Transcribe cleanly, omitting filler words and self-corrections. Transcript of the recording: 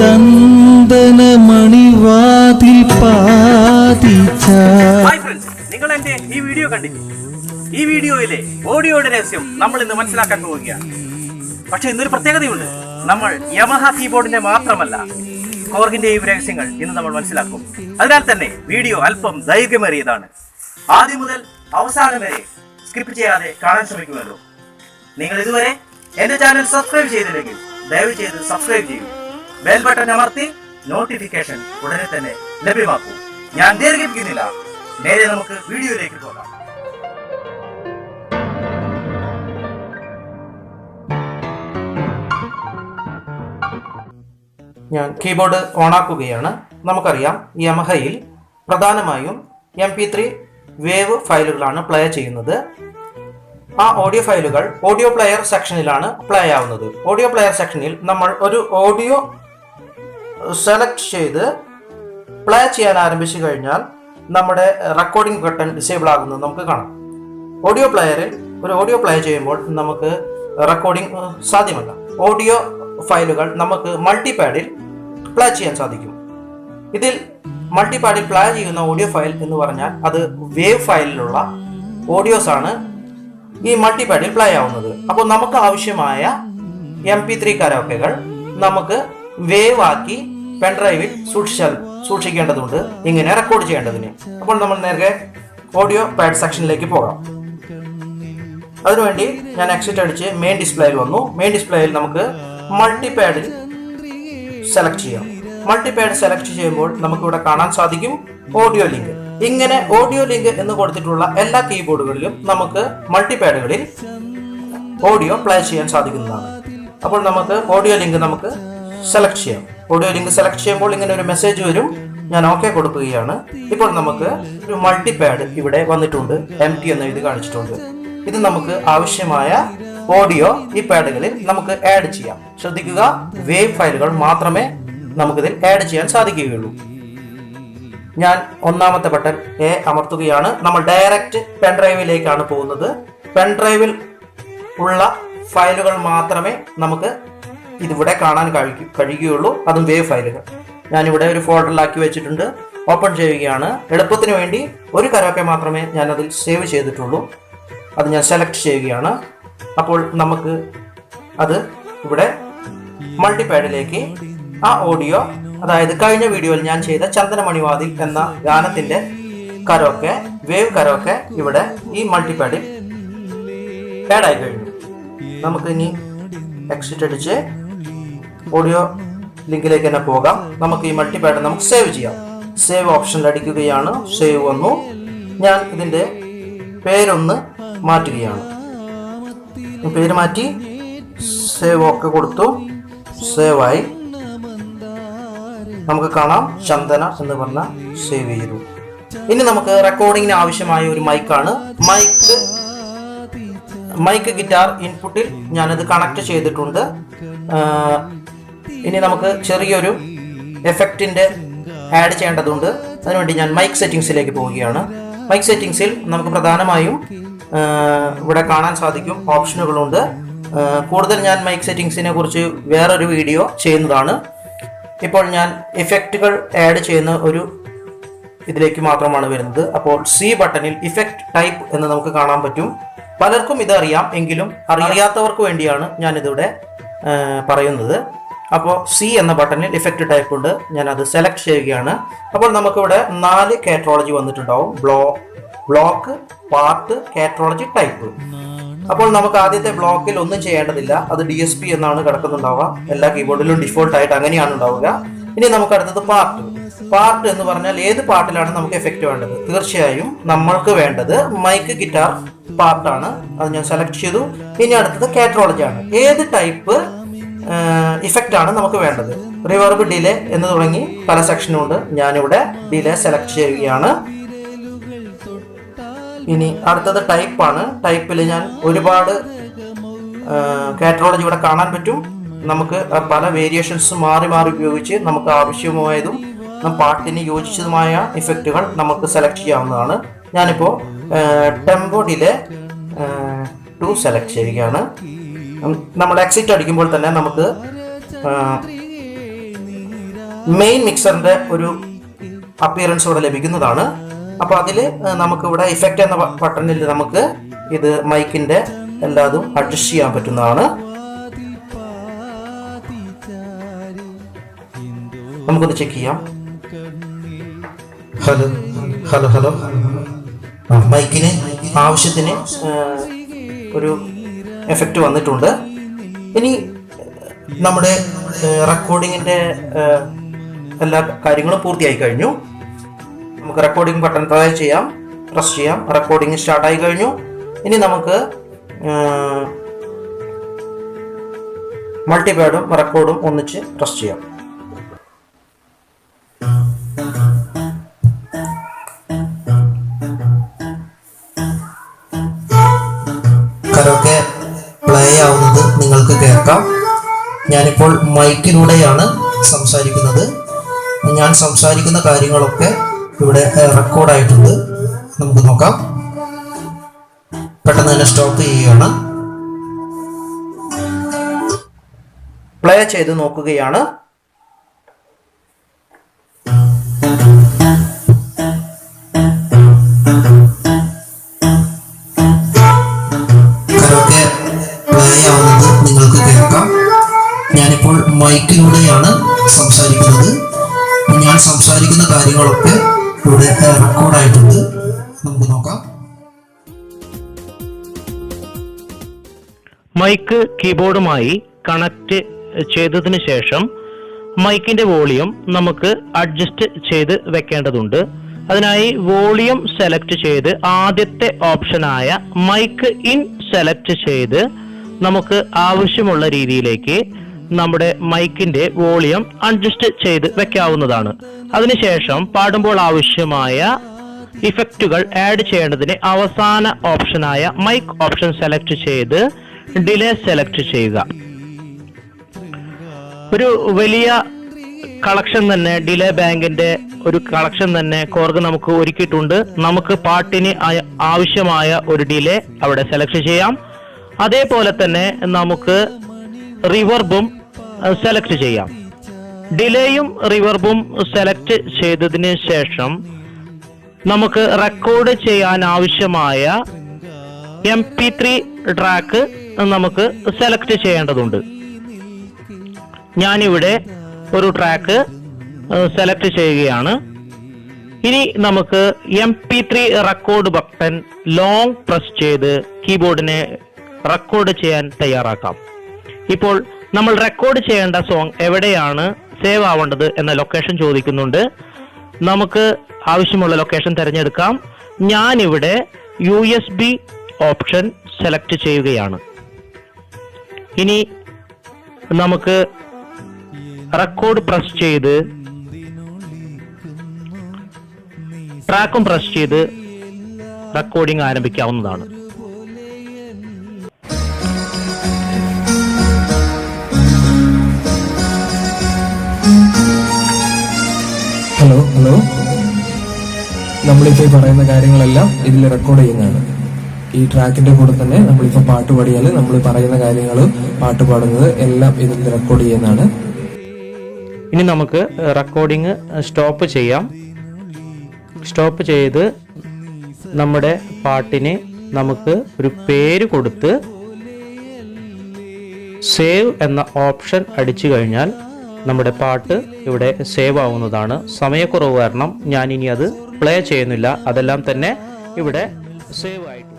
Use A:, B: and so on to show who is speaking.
A: ചന്ദനമണിവാതിൽ പാതിച്ച.
B: Hi friends, നിങ്ങൾ എന്റെ ഈ വീഡിയോ കണ്ടില്ലേ? ഈ വീഡിയോയിലെ ഓഡിയോയുടെ രഹസ്യം നമ്മൾ ഇന്ന് മനസ്സിലാക്കാൻ പോവുകയാണ്. പക്ഷെ ഇന്നൊരു പ്രത്യേകതയുണ്ട്. നമ്മൾ യമഹ കീബോർഡിന്റെ മാത്രമല്ല കോർഗിന്റെയും രഹസ്യങ്ങൾ ഇന്ന് നമ്മൾ മനസ്സിലാക്കും. അതിനാൽ തന്നെ വീഡിയോ അല്പം ദൈർഘ്യമേറിയതാണ്. ആദ്യം മുതൽ അവസാനം വരെ സ്കിപ്പ് ചെയ്യാതെ കാണാൻ ശ്രമിക്കുമല്ലോ. നിങ്ങൾ ഇതുവരെ എന്റെ ചാനൽ സബ്സ്ക്രൈബ് ചെയ്തില്ലെങ്കിൽ ദയവ് ചെയ്ത് സബ്സ്ക്രൈബ് ചെയ്യൂ. ബെൽ ബട്ടൺ അമർത്തി നോട്ടിഫിക്കേഷൻ ഉടനെ തന്നെ ലഭ്യമാക്കൂ. ഞാൻ ദീർഘിപ്പിക്കുന്നില്ല, നേരെ നമുക്ക് വീഡിയോയിലേക്ക് പോകാം. ഞാൻ കീബോർഡ് ഓണാക്കുകയാണ്. നമുക്കറിയാം യമഹയിൽ പ്രധാനമായും MP3 വേവ് ഫയലുകളാണ് പ്ലേ ചെയ്യുന്നത്. ആ ഓഡിയോ ഫയലുകൾ ഓഡിയോ പ്ലെയർ സെക്ഷനിലാണ് പ്ലേ ആവുന്നത്. ഓഡിയോ പ്ലെയർ സെക്ഷനിൽ നമ്മൾ ഒരു ഓഡിയോ സെലക്ട് ചെയ്ത് പ്ലേ ചെയ്യാൻ ആരംഭിച്ചു കഴിഞ്ഞാൽ നമ്മുടെ റെക്കോർഡിംഗ് ബട്ടൺ ഡിസേബിൾ ആകുന്നത് നമുക്ക് കാണാം. ഓഡിയോ പ്ലെയറിൽ ഒരു ഓഡിയോ പ്ലേ ചെയ്യുമ്പോൾ നമുക്ക് റെക്കോർഡിംഗ് സാധ്യമല്ല. ഓഡിയോ ഫയലുകൾ നമുക്ക് മൾട്ടിപാഡിൽ പ്ലേ ചെയ്യാൻ സാധിക്കും. ഇതിൽ മൾട്ടിപാഡിൽ പ്ലേ ചെയ്യുന്ന ഓഡിയോ ഫയൽ എന്ന് പറഞ്ഞാൽ അത് വേവ് ഫയലിലുള്ള ഓഡിയോസ് ആണ് ഈ മൾട്ടിപാഡിൽ പ്ലേ ആവുന്നത്. അപ്പോൾ നമുക്ക് ആവശ്യമായ MP3 കരോക്കെകൾ നമുക്ക് വേവ് ആക്കി പെൻഡ്രൈവിൽ സൂക്ഷിക്കേണ്ടതുണ്ട്, ഇങ്ങനെ റെക്കോർഡ് ചെയ്യേണ്ടതിന്. അപ്പോൾ നമ്മൾ നേരെ ഓഡിയോ പാഡ് സെക്ഷനിലേക്ക് പോകാം. അതിനുവേണ്ടി ഞാൻ എക്സിറ്റ് അടിച്ച് മെയിൻ ഡിസ്പ്ലേയിൽ വന്നു. മെയിൻ ഡിസ്പ്ലേയിൽ നമുക്ക് മൾട്ടിപാഡിൽ സെലക്ട് ചെയ്യാം. മൾട്ടിപാഡ് സെലക്ട് ചെയ്യുമ്പോൾ നമുക്ക് ഇവിടെ കാണാൻ സാധിക്കും ഓഡിയോ ലിങ്ക്. ഇങ്ങനെ ഓഡിയോ ലിങ്ക് എന്ന് കൊടുത്തിട്ടുള്ള എല്ലാ കീബോർഡുകളിലും നമുക്ക് മൾട്ടിപാഡുകളിൽ ഓഡിയോ പ്ലേ ചെയ്യാൻ സാധിക്കുന്നതാണ്. അപ്പോൾ നമുക്ക് ഓഡിയോ ലിങ്ക് നമുക്ക് സെലക്ട് ചെയ്യാം. ഓഡിയോ ലിങ്ക് സെലക്ട് ചെയ്യുമ്പോൾ ഇങ്ങനെ ഒരു മെസ്സേജ് വരും. ഞാൻ ഓക്കെ കൊടുക്കുകയാണ്. ഇപ്പോൾ നമുക്ക് ഒരു മൾട്ടിപാഡ് ഇവിടെ വന്നിട്ടുണ്ട്, empty എന്ന് എഴുതി കാണിച്ചിട്ടുണ്ട്. ഇത് നമുക്ക് ആവശ്യമായ ഓഡിയോ ഈ പാഡുകളിൽ നമുക്ക് ആഡ് ചെയ്യാം. ശ്രദ്ധിക്കുക, വേവ് ഫയലുകൾ മാത്രമേ നമുക്കിതിൽ ആഡ് ചെയ്യാൻ സാധിക്കുകയുള്ളൂ. ഞാൻ ഒന്നാമത്തെ ബട്ടൺ A അമർത്തുകയാണ്. നമ്മൾ ഡയറക്റ്റ് പെൻഡ്രൈവിലേക്കാണ് പോകുന്നത്. പെൻഡ്രൈവിൽ ഉള്ള ഫയലുകൾ മാത്രമേ നമുക്ക് ഇതിവിടെ കാണാൻ കഴിയുകയുള്ളൂ, അതും വേവ് ഫയലുകൾ. ഞാനിവിടെ ഒരു ഫോൾഡറിലാക്കി വെച്ചിട്ടുണ്ട്. ഓപ്പൺ ചെയ്യുകയാണ്. എളുപ്പത്തിന് വേണ്ടി ഒരു കരോക്കെ മാത്രമേ ഞാൻ അതിൽ സേവ് ചെയ്തിട്ടുള്ളൂ. അത് ഞാൻ സെലക്ട് ചെയ്യുകയാണ്. അപ്പോൾ നമുക്ക് അത് ഇവിടെ മൾട്ടിപാഡിലേക്ക് ആ ഓഡിയോ, അതായത് കഴിഞ്ഞ വീഡിയോയിൽ ഞാൻ ചെയ്ത ചന്ദനമണിവാതിൽ എന്ന ഗാനത്തിന്റെ കരോക്കെ, വേവ് കരോക്കെ ഇവിടെ ഈ മൾട്ടിപാഡിൽ ആഡ് ആയി കഴിഞ്ഞു. നമുക്ക് ഇനി എക്സിറ്റ് അടിച്ച് ഓഡിയോ ലിങ്കിലേക്ക് തന്നെ പോകാം. നമുക്ക് ഈ മൾട്ടിപാഡ് നമുക്ക് സേവ് ചെയ്യാം. സേവ് ഓപ്ഷനിൽ അടിക്കുകയാണ്. സേവ് വന്നു. ഞാൻ ഇതിന്റെ പേരൊന്ന് മാറ്റുകയാണ്. പേര് മാറ്റി സേവ് ഒക്കെ കൊടുത്തു. സേവായി. നമുക്ക് കാണാം ചന്ദന എന്ന് പറഞ്ഞ സേവ് ചെയ്തു. ഇനി നമുക്ക് റെക്കോർഡിങ്ങിന് ആവശ്യമായ ഒരു മൈക്കാണ്. മൈക്ക് ഗിറ്റാർ ഇൻപുട്ടിൽ ഞാനത് കണക്ട് ചെയ്തിട്ടുണ്ട്. ഇനി നമുക്ക് ചെറിയൊരു എഫക്റ്റിന്റെ ആഡ് ചെയ്യേണ്ടതുണ്ട്. അതിനുവേണ്ടി ഞാൻ മൈക്ക് സെറ്റിംഗ്സിലേക്ക് പോവുകയാണ്. മൈക്ക് സെറ്റിംഗ്സിൽ നമുക്ക് പ്രധാനമായും ഇവിടെ കാണാൻ സാധിക്കും ഓപ്ഷനുകളുണ്ട്. കൂടുതൽ ഞാൻ മൈക്ക് സെറ്റിംഗ്സിനെ കുറിച്ച് വേറൊരു വീഡിയോ ചെയ്യുന്നതാണ്. ഇപ്പോൾ ഞാൻ ഇഫക്റ്റുകൾ ആഡ് ചെയ്യുന്ന ഒരു ഇതിലേക്ക് മാത്രമാണ് വരുന്നത്. അപ്പോൾ C ബട്ടണിൽ ഇഫക്റ്റ് ടൈപ്പ് എന്ന് നമുക്ക് കാണാൻ പറ്റും. പലർക്കും ഇതറിയാം, എങ്കിലും അറിയാത്തവർക്ക് വേണ്ടിയാണ് ഞാനിതിവിടെ പറയുന്നത്. അപ്പോൾ C എന്ന ബട്ടണിൽ ഇഫക്റ്റ് ടൈപ്പ് ഉണ്ട്. ഞാനത് സെലക്ട് ചെയ്യുകയാണ്. അപ്പോൾ നമുക്കിവിടെ 4 കാറ്റഗോളജി വന്നിട്ടുണ്ടാവും. ബ്ലോക്ക്, പാർട്ട്, കാറ്റഗോളജി, ടൈപ്പ്. അപ്പോൾ നമുക്ക് ആദ്യത്തെ ബ്ലോക്കിൽ ഒന്നും ചെയ്യേണ്ടതില്ല. അത് DSP എന്നാണ് കിടക്കുന്നുണ്ടാവുക. എല്ലാ കീബോർഡിലും ഡിഫോൾട്ട് ആയിട്ട് അങ്ങനെയാണ് ഉണ്ടാവുക. ഇനി നമുക്ക് അടുത്തത് പാർട്ട് എന്ന് പറഞ്ഞാൽ ഏത് പാർട്ടിലാണ് നമുക്ക് എഫക്റ്റ് വേണ്ടത്? തീർച്ചയായും നമ്മൾക്ക് വേണ്ടത് മൈക്ക് ഗിറ്റാർ പാർട്ടാണ്. അത് ഞാൻ സെലക്ട് ചെയ്തു. ഇനി അടുത്തത് കാറ്റഗോളജി ആണ്. ഏത് ടൈപ്പ് ഇഫക്റ്റ് ആണ് നമുക്ക് വേണ്ടത്? റിവർബ്, ഡിലേ എന്ന് തുടങ്ങി പല സെക്ഷനും ഉണ്ട്. ഞാനിവിടെ ഡിലേ സെലക്ട് ചെയ്യുകയാണ്. ഇനി അടുത്തത് ടൈപ്പാണ്. ടൈപ്പിൽ ഞാൻ ഒരുപാട് കാറ്റഗോളജി ഇവിടെ കാണാൻ പറ്റും. നമുക്ക് പല വേരിയേഷൻസ് മാറി ഉപയോഗിച്ച് നമുക്ക് ആവശ്യമായതും പാട്ടിന് യോജിച്ചതുമായ ഇഫക്റ്റുകൾ നമുക്ക് സെലക്ട് ചെയ്യാവുന്നതാണ്. ഞാനിപ്പോൾ ടെമ്പോ ഡിലേ 2 സെലക്ട് ചെയ്യുകയാണ്. നമ്മൾ എക്സിറ്റ് അടിക്കുമ്പോൾ തന്നെ നമുക്ക് മെയിൻ മിക്സറിന്റെ ഒരു അപ്പിയറൻസ് ഇവിടെ ലഭിക്കുന്നതാണ്. അപ്പോൾ അതിൽ നമുക്കിവിടെ ഇഫക്റ്റ് എന്ന ബട്ടണിൽ നമുക്ക് ഇത് മൈക്കിന്റെ എല്ലാതും അഡ്ജസ്റ്റ് ചെയ്യാൻ പറ്റുന്നതാണ്. നമുക്കൊന്ന് ചെക്ക് ചെയ്യാം. Hello hello hello. മൈക്കിന് ആവശ്യത്തിന് ഒരു എഫക്റ്റ് വന്നിട്ടുണ്ട്. ഇനി നമ്മുടെ റെക്കോർഡിങ്ങിന്റെ എല്ലാ കാര്യങ്ങളും പൂർത്തിയായി കഴിഞ്ഞു. നമുക്ക് റെക്കോർഡിംഗ് ബട്ടൺ പ്രസ് ചെയ്യാം. റെക്കോർഡിംഗ് സ്റ്റാർട്ടായി കഴിഞ്ഞു. ഇനി നമുക്ക് മൾട്ടിപാഡും റെക്കോർഡും ഒന്നിച്ച് പ്രസ് ചെയ്യാം. കരോക്കെ പ്ലേ ആവുന്നത് നിങ്ങൾക്ക് കേൾക്കാം. ഞാനിപ്പോൾ മൈക്കിലൂടെയാണ് സംസാരിക്കുന്നത്. ഞാൻ സംസാരിക്കുന്ന കാര്യങ്ങളൊക്കെ ഇവിടെ റെക്കോർഡായിട്ടുണ്ട്. നമുക്ക് നോക്കാം. പെട്ടെന്ന് തന്നെ സ്റ്റോപ്പ് ചെയ്യുകയാണ്. പ്ലേ ചെയ്ത് നോക്കുകയാണ്. കരോക്കെ പ്ലേ ആവുന്നത് നിങ്ങൾക്ക് കേൾക്കാം. ഞാനിപ്പോൾ മൈക്കിലൂടെയാണ് സംസാരിക്കുന്നത്. ഞാൻ സംസാരിക്കുന്ന കാര്യങ്ങളൊക്കെ ഇവിടെ റെക്കോർഡായിട്ടുണ്ട്. നമുക്ക് നോക്കാം.
C: മൈക്ക് കീബോർഡുമായി കണക്ട് ചെയ്തതിനു ശേഷം മൈക്കിന്റെ വോളിയം നമുക്ക് അഡ്ജസ്റ്റ് ചെയ്ത് വെക്കേണ്ടതുണ്ട്. അതിനായി വോളിയം സെലക്ട് ചെയ്ത് ആദ്യത്തെ ഓപ്ഷനായ മൈക്ക് ഇൻ സെലക്ട് ചെയ്ത് നമുക്ക് ആവശ്യമുള്ള രീതിയിലേക്ക് നമ്മുടെ മൈക്കിന്റെ വോളിയം അഡ്ജസ്റ്റ് ചെയ്ത് വെക്കാവുന്നതാണ്. അതിനുശേഷം പാടുമ്പോൾ ആവശ്യമായ ഇഫക്റ്റുകൾ ആഡ് ചെയ്യേണ്ടതിന് അവസാന ഓപ്ഷനായ മൈക്ക് ഓപ്ഷൻ സെലക്ട് ചെയ്ത് ഡിലേ സെലക്ട് ചെയ്യുക. ഒരു വലിയ കളക്ഷൻ തന്നെ, ഡിലേ ബാങ്കിന്റെ ഒരു കളക്ഷൻ തന്നെ കോർഗ് നമുക്ക് ഒരുക്കിയിട്ടുണ്ട്. നമുക്ക് പാട്ടിന് ആവശ്യമായ ഒരു ഡിലേ അവിടെ സെലക്ട് ചെയ്യാം. അതേപോലെ തന്നെ നമുക്ക് റിവർബും സെലക്ട് ചെയ്യാം. ഡിലേയും റിവർബും സെലക്ട് ചെയ്തതിന് ശേഷം നമുക്ക് റെക്കോർഡ് ചെയ്യാൻ ആവശ്യമായ MP3 ട്രാക്ക് നമുക്ക് സെലക്ട് ചെയ്യേണ്ടതുണ്ട്. ഞാനിവിടെ ഒരു ട്രാക്ക് സെലക്ട് ചെയ്യുകയാണ്. ഇനി നമുക്ക് MP3 record button long press ചെയ്ത് കീബോർഡിനെ റെക്കോർഡ് ചെയ്യാൻ തയ്യാറാക്കാം. ഇപ്പോൾ നമ്മൾ റെക്കോർഡ് ചെയ്യേണ്ട സോങ് എവിടെയാണ് സേവ് ആവേണ്ടത് എന്ന ലൊക്കേഷൻ ചോദിക്കുന്നുണ്ട്. നമുക്ക് ആവശ്യമുള്ള ലൊക്കേഷൻ തിരഞ്ഞെടുക്കാം. ഞാനിവിടെ USB ഓപ്ഷൻ സെലക്ട് ചെയ്യുകയാണ്. ഇനി നമുക്ക് റെക്കോർഡ് പ്രസ് ചെയ്ത് ട്രാക്കും പ്രസ് ചെയ്ത് റെക്കോർഡിംഗ് ആരംഭിക്കാവുന്നതാണ്.
D: ഹലോ നമ്മളിപ്പോൾ പറയുന്ന കാര്യങ്ങളെല്ലാം ഇതിൽ റെക്കോർഡ് ചെയ്യുന്നതാണ്. ഈ ട്രാക്കിന്റെ കൂടെ തന്നെ നമ്മളിപ്പോൾ പാട്ട് പാടിയാൽ നമ്മൾ പറയുന്ന കാര്യങ്ങളും പാട്ട് പാടുന്നത് എല്ലാം ഇതിൽ റെക്കോർഡ് ചെയ്യുന്നതാണ്.
C: ഇനി നമുക്ക് റെക്കോർഡിംഗ് സ്റ്റോപ്പ് ചെയ്യാം. സ്റ്റോപ്പ് ചെയ്ത് നമ്മുടെ പാട്ടിന് നമുക്ക് ഒരു പേര് കൊടുത്ത് സേവ് എന്ന ഓപ്ഷൻ അടിച്ചു കഴിഞ്ഞാൽ നമ്മുടെ പാട്ട് ഇവിടെ സേവ് ആവുന്നതാണ്. സമയക്കുറവ് കാരണം ഞാൻ ഇനി അത് പ്ലേ ചെയ്യുന്നില്ല. അതെല്ലാം തന്നെ ഇവിടെ സേവ് ആയിട്ടുണ്ട്.